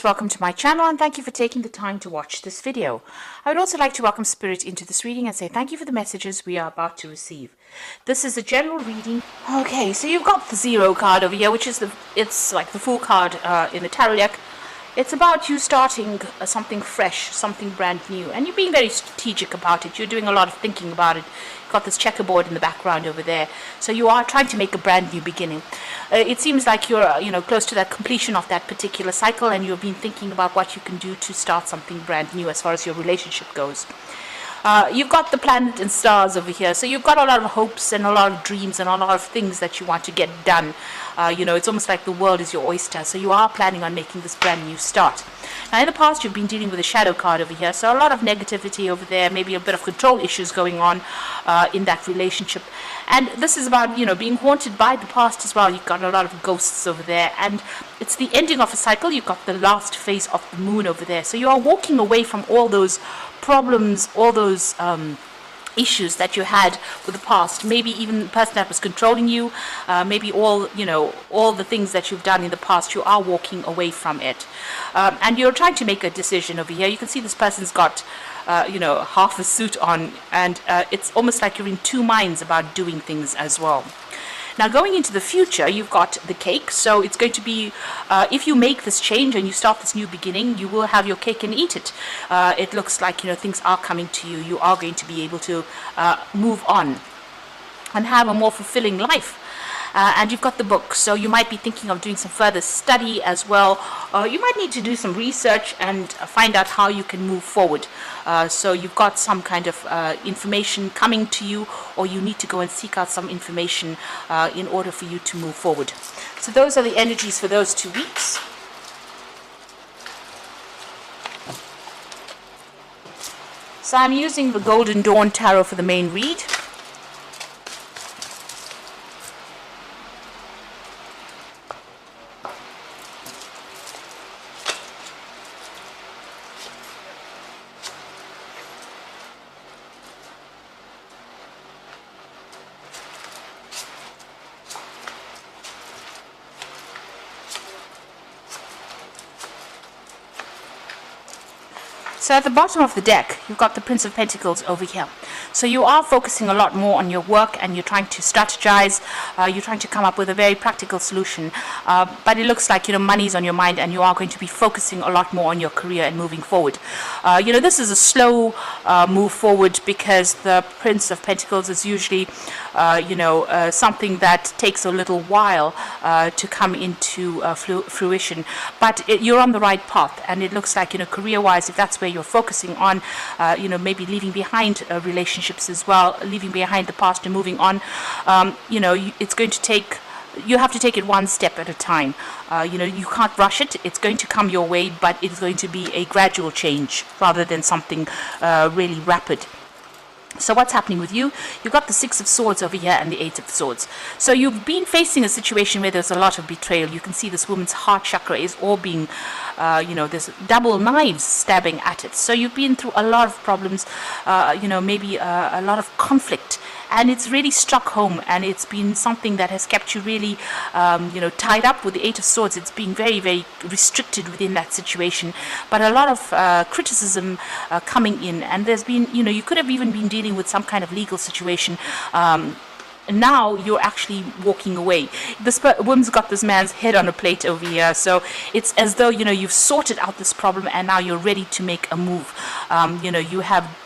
Welcome to my channel and thank you for taking the time to watch this video. I would also like to welcome Spirit into this reading and say thank you for the messages we are about to receive. This is a general reading. Okay, so you've got the Zero card over here, which is it's like the Fool card in the tarot deck. It's about you starting something fresh, something brand new, and you're being very strategic about it. You're doing a lot of thinking about it. You've got this checkerboard in the background over there, so you are trying to make a brand new beginning. It seems like you're close to that completion of that particular cycle, and you've been thinking about what you can do to start something brand new as far as your relationship goes. You've got the planet and stars over here, so you've got a lot of hopes and a lot of dreams and a lot of things that you want to get done. It's almost like the world is your oyster, so you are planning on making this brand new start. Now, in the past, you've been dealing with a shadow card over here, so a lot of negativity over there, maybe a bit of control issues going on in that relationship. And this is about, being haunted by the past as well. You've got a lot of ghosts over there, and it's the ending of a cycle. You've got the last phase of the moon over there, so you are walking away from all those problems, all those issues that you had with the past, maybe even the person that was controlling you, maybe all the things that you've done in the past. You are walking away from it, and you're trying to make a decision over here. You can see this person's got half a suit on, and it's almost like you're in two minds about doing things as well. Now, going into the future, you've got the cake. So it's going to be, if you make this change and you start this new beginning, you will have your cake and eat it. It looks like, things are coming to you. You are going to be able to move on and have a more fulfilling life. And you've got the book, so you might be thinking of doing some further study as well. You might need to do some research and find out how you can move forward. So you've got some kind of information coming to you, or you need to go and seek out some information in order for you to move forward. So those are the energies for those 2 weeks. So I'm using the Golden Dawn Tarot for the main read. So at the bottom of the deck, you've got the Prince of Pentacles over here. So you are focusing a lot more on your work, and you're trying to strategize. You're trying to come up with a very practical solution. But it looks like, money's on your mind, and you are going to be focusing a lot more on your career and moving forward. This is a slow move forward, because the Prince of Pentacles is usually, something that takes a little while to come into fruition. But you're on the right path, and it looks like, career-wise, if that's where you're focusing on, maybe leaving behind relationships as well, leaving behind the past and moving on. It's going to take, you have to take it one step at a time. You can't rush it. It's going to come your way, but it's going to be a gradual change rather than something really rapid. So what's happening with you? You've got the Six of Swords over here and the Eight of Swords. So you've been facing a situation where there's a lot of betrayal. You can see this woman's heart chakra is all being, there's double knives stabbing at it. So you've been through a lot of problems, maybe a lot of conflict. And it's really struck home, and it's been something that has kept you really, tied up with the Eight of Swords. It's been very, very restricted within that situation. But a lot of criticism coming in, and there's been, you could have even been dealing with some kind of legal situation. Now you're actually walking away. This woman's got this man's head on a plate over here, so it's as though you've sorted out this problem, and now you're ready to make a move.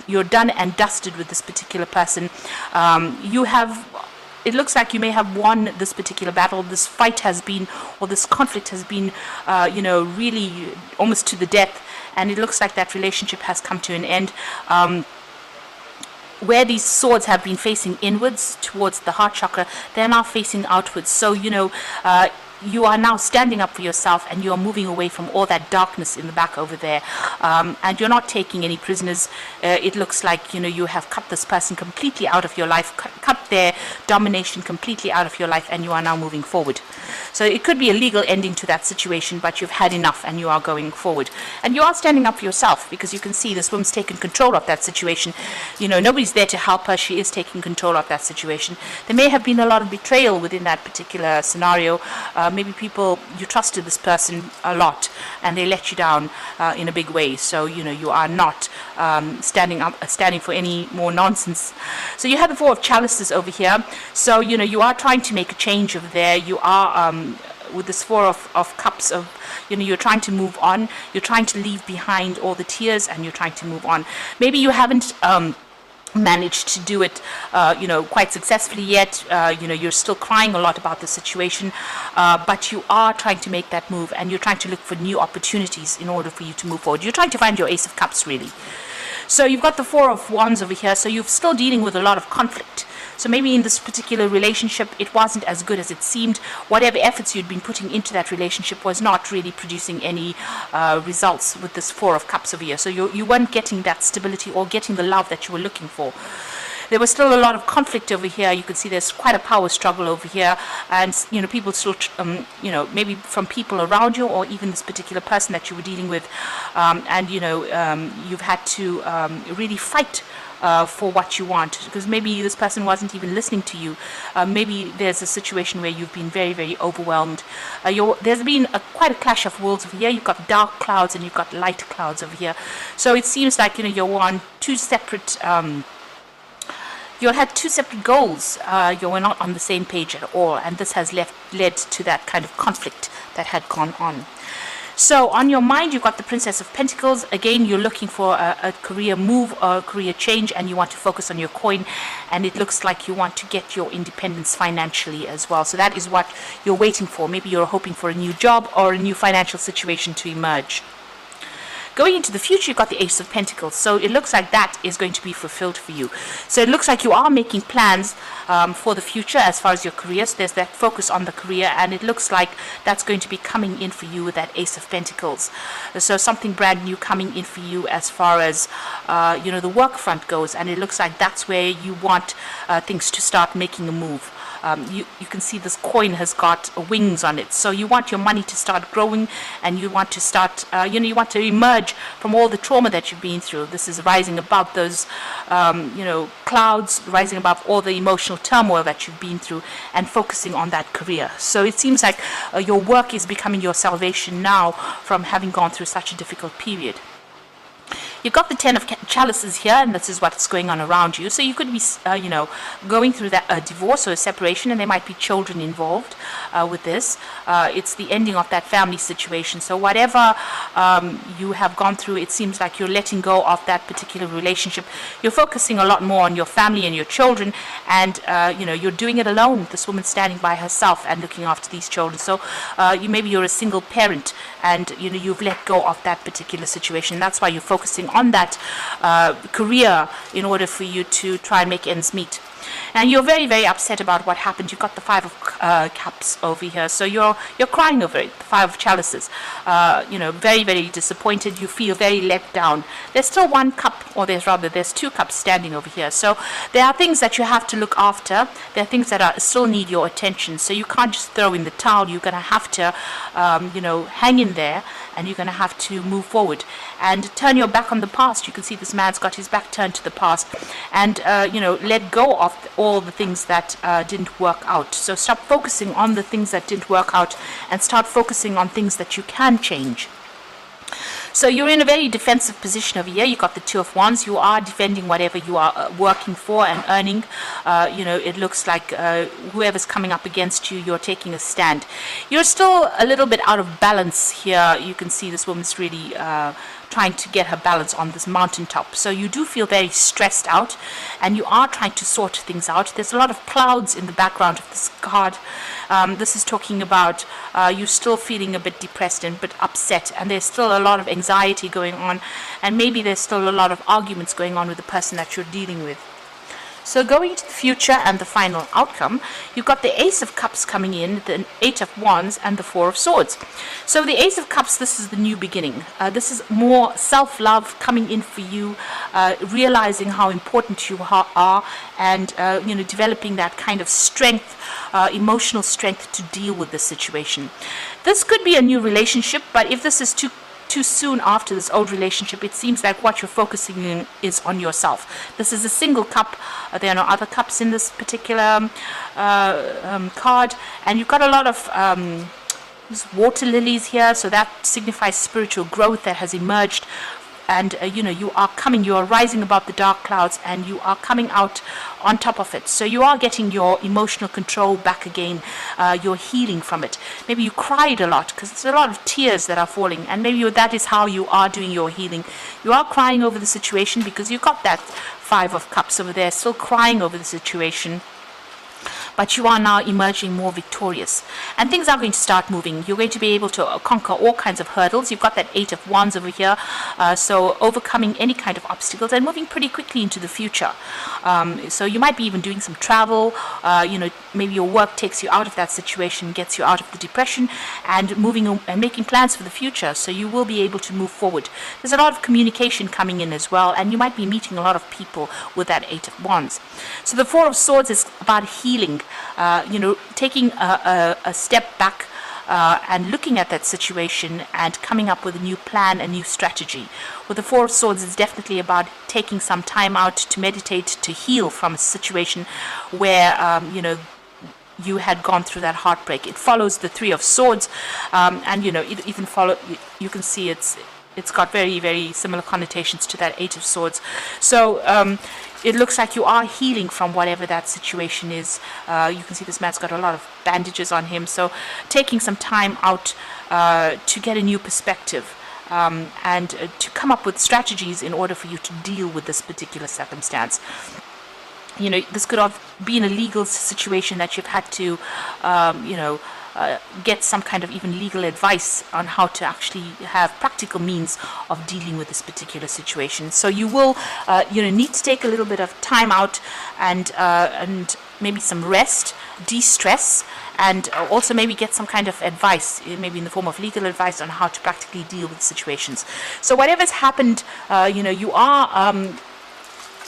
You're done and dusted with this particular person. It looks like you may have won this particular battle. This fight has been, or this conflict has been, really almost to the death, and it looks like that relationship has come to an end. Where these swords have been facing inwards towards the heart chakra, they're now facing outwards. So, you are now standing up for yourself, and you are moving away from all that darkness in the back over there, and you're not taking any prisoners. It looks like you have cut this person completely out of your life, cut their domination completely out of your life, and you are now moving forward. So it could be a legal ending to that situation, but you've had enough and you are going forward. And you are standing up for yourself, because you can see this woman's taken control of that situation. Nobody's there to help her. She is taking control of that situation. There may have been a lot of betrayal within that particular scenario. maybe you trusted this person a lot and they let you down in a big way. So you are not standing for any more nonsense. So you have the Four of Chalices over here. So you are trying to make a change over there. You are with this Four of Cups of you're trying to move on. You're trying to leave behind all the tears, and you're trying to move on. Maybe you haven't managed to do it quite successfully yet. You're still crying a lot about the situation, but you are trying to make that move, and you're trying to look for new opportunities in order for you to move forward. You're trying to find your Ace of Cups, really. So you've got the Four of Wands over here, so you're still dealing with a lot of conflict. So maybe in this particular relationship, it wasn't as good as it seemed. Whatever efforts you'd been putting into that relationship was not really producing any results with this Four of Cups over here. So you weren't getting that stability or getting the love that you were looking for. There was still a lot of conflict over here. You can see there's quite a power struggle over here, and people still, maybe from people around you, or even this particular person that you were dealing with, you've had to really fight for what you want, because maybe this person wasn't even listening to you. Maybe there's a situation where you've been very, very overwhelmed. There's been quite a clash of worlds over here. You've got dark clouds and you've got light clouds over here. So it seems like you're on two separate. You had two separate goals. You were not on the same page at all, and this has led to that kind of conflict that had gone on. So on your mind, you've got the Princess of Pentacles. Again, you're looking for a career move or a career change, and you want to focus on your coin, and it looks like you want to get your independence financially as well. So that is what you're waiting for. Maybe you're hoping for a new job or a new financial situation to emerge. Going into the future, you've got the Ace of Pentacles. So it looks like that is going to be fulfilled for you. So it looks like you are making plans for the future as far as your career. So there's that focus on the career, and it looks like that's going to be coming in for you with that Ace of Pentacles. So something brand new coming in for you as far as the work front goes, and it looks like that's where you want things to start making a move. You can see this coin has got wings on it, so you want your money to start growing, and you want to start you want to emerge from all the trauma that you've been through. This is rising above those clouds, rising above all the emotional turmoil that you've been through, and focusing on that career. So it seems like your work is becoming your salvation now from having gone through such a difficult period. You've got the Ten of Chalices here, and this is what's going on around you. So you could be, going through that divorce or a separation, and there might be children involved with this. It's the ending of that family situation. So whatever you have gone through, it seems like you're letting go of that particular relationship. You're focusing a lot more on your family and your children, and you're doing it alone. This woman standing by herself and looking after these children. So maybe you're a single parent, and you've let go of that particular situation. That's why you're focusing on that career in order for you to try and make ends meet. And you're very, very upset about what happened. You've got the Five of Cups over here, so you're crying over it. The Five of Chalices, very, very disappointed. You feel very let down. There's still one cup, or there's two cups standing over here. So there are things that you have to look after. There are things that still need your attention. So you can't just throw in the towel. You're going to have to, hang in there, and you're going to have to move forward and turn your back on the past. You can see this man's got his back turned to the past, and let go of all the things that didn't work out. So stop focusing on the things that didn't work out and start focusing on things that you can change. So you're in a very defensive position over here. You've got the Two of Wands. You are defending whatever you are working for and earning. It looks like whoever's coming up against you, you're taking a stand. You're still a little bit out of balance here. You can see this woman's really trying to get her balance on this mountaintop. So you do feel very stressed out, and you are trying to sort things out. There's a lot of clouds in the background of this card. This is talking about you still feeling a bit depressed and a bit upset, and there's still a lot of anxiety going on, and maybe there's still a lot of arguments going on with the person that you're dealing with. So going into the future and the final outcome, you've got the Ace of Cups coming in, the Eight of Wands, and the Four of Swords. So the Ace of Cups, this is the new beginning. This is more self-love coming in for you, realizing how important you are, and developing that kind of strength, emotional strength to deal with this situation. This could be a new relationship, but if this is too too soon after this old relationship. It seems like what you're focusing in is on yourself. This is a single cup. There are no other cups in this particular card, and you've got a lot of there's water lilies here, so that signifies spiritual growth that has emerged. And you are rising above the dark clouds, and you are coming out on top of it. So you are getting your emotional control back again. You're healing from it. Maybe you cried a lot because there's a lot of tears that are falling, and maybe that is how you are doing your healing. You are crying over the situation because you got that 5 of Cups over there, still crying over the situation. But you are now emerging more victorious, and things are going to start moving. You're going to be able to conquer all kinds of hurdles. You've got that 8 of Wands over here, so overcoming any kind of obstacles and moving pretty quickly into the future. So you might be even doing some travel. Maybe your work takes you out of that situation, gets you out of the depression, and moving and making plans for the future. So you will be able to move forward. There's a lot of communication coming in as well, and you might be meeting a lot of people with that 8 of Wands. So the 4 of Swords is about healing. Taking a step back and looking at that situation and coming up with a new plan, a new strategy. With the 4 of Swords, it's definitely about taking some time out to meditate, to heal from a situation where, you had gone through that heartbreak. It follows the 3 of Swords, it even you can see it's got very, very similar connotations to that 8 of Swords. So it looks like you are healing from whatever that situation is. You can see this man's got a lot of bandages on him. So taking some time out to get a new perspective and to come up with strategies in order for you to deal with this particular circumstance. This could have been a legal situation that you've had to, get some kind of even legal advice on how to actually have practical means of dealing with this particular situation. So you will, need to take a little bit of time out and maybe some rest, de-stress, and also maybe get some kind of advice, maybe in the form of legal advice on how to practically deal with situations. So whatever's happened, you are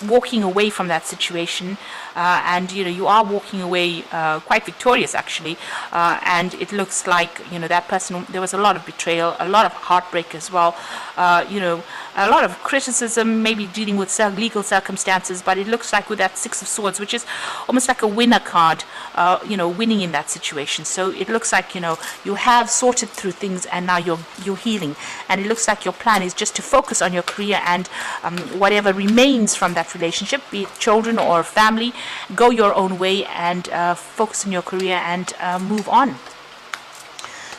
walking away from that situation, and you are walking away quite victorious actually, and it looks like that person, there was a lot of betrayal, a lot of heartbreak as well, a lot of criticism, maybe dealing with legal circumstances, but it looks like with that 6 of Swords, which is almost like a winner card, winning in that situation. So it looks like you have sorted through things, and now you're healing, and it looks like your plan is just to focus on your career and whatever remains from that relationship, be it children or family, go your own way and focus on your career and move on.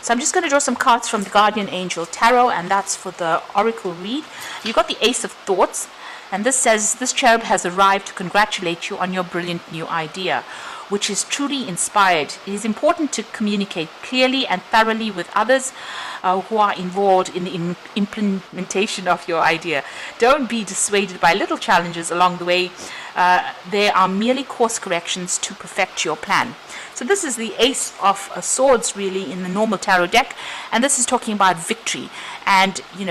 So I'm just going to draw some cards from the Guardian Angel Tarot, and that's for the Oracle read. You got the Ace of Thoughts, and this says, this cherub has arrived to congratulate you on your brilliant new idea, which is truly inspired. It is important to communicate clearly and thoroughly with others who are involved in the implementation of your idea. Don't be dissuaded by little challenges along the way. They are merely course corrections to perfect your plan. So this is the Ace of Swords really in the normal tarot deck, and this is talking about victory. And you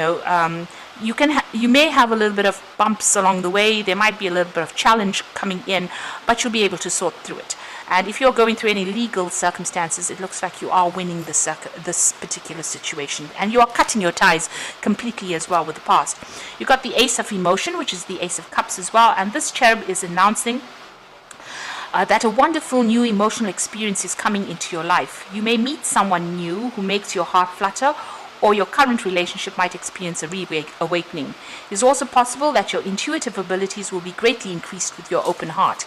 may have a little bit of bumps along the way. There might be a little bit of challenge coming in, but you'll be able to sort through it. And if you're going through any legal circumstances, it looks like you are winning this particular situation, and you are cutting your ties completely as well with the past. You've got the Ace of Emotion, which is the Ace of Cups as well, and this cherub is announcing that a wonderful new emotional experience is coming into your life. You may meet someone new who makes your heart flutter, or your current relationship might experience a reawakening. It is also possible that your intuitive abilities will be greatly increased with your open heart.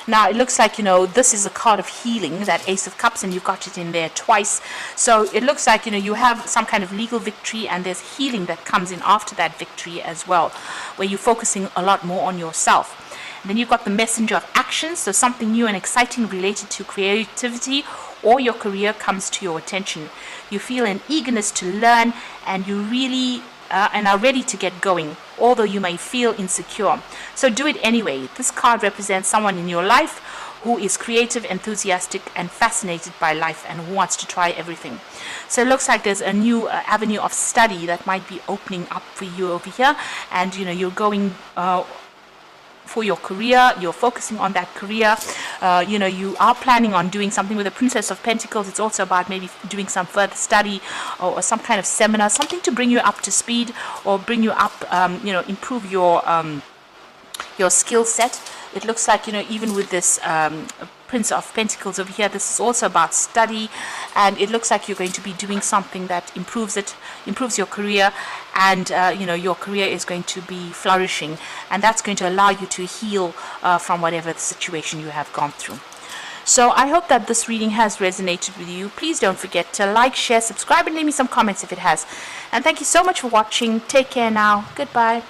Now, it looks like, this is a card of healing, that Ace of Cups, and you've got it in there twice. So it looks like, you have some kind of legal victory, and there's healing that comes in after that victory as well, where you're focusing a lot more on yourself. And then you've got the Messenger of Action, so something new and exciting related to creativity or your career comes to your attention. You feel an eagerness to learn, and you really and are ready to get going, although you may feel insecure. So do it anyway. This card represents someone in your life who is creative, enthusiastic, and fascinated by life, and who wants to try everything. So it looks like there's a new avenue of study that might be opening up for you over here, and you're going for your career. You're focusing on that career. You know, you are planning on doing something with the Princess of Pentacles. It's also about maybe doing some further study or some kind of seminar, something to bring you up to speed or bring you up, you know, improve your skill set. It looks like, you know, even with this Prince of Pentacles over here, this is also about study, and it looks like you're going to be doing something that improves your career, and you know, your career is going to be flourishing, and that's going to allow you to heal from whatever the situation you have gone through. So I hope that this reading has resonated with you. Please don't forget to like, share, subscribe, and leave me some comments if it has. And thank you so much for watching. Take care now. Goodbye.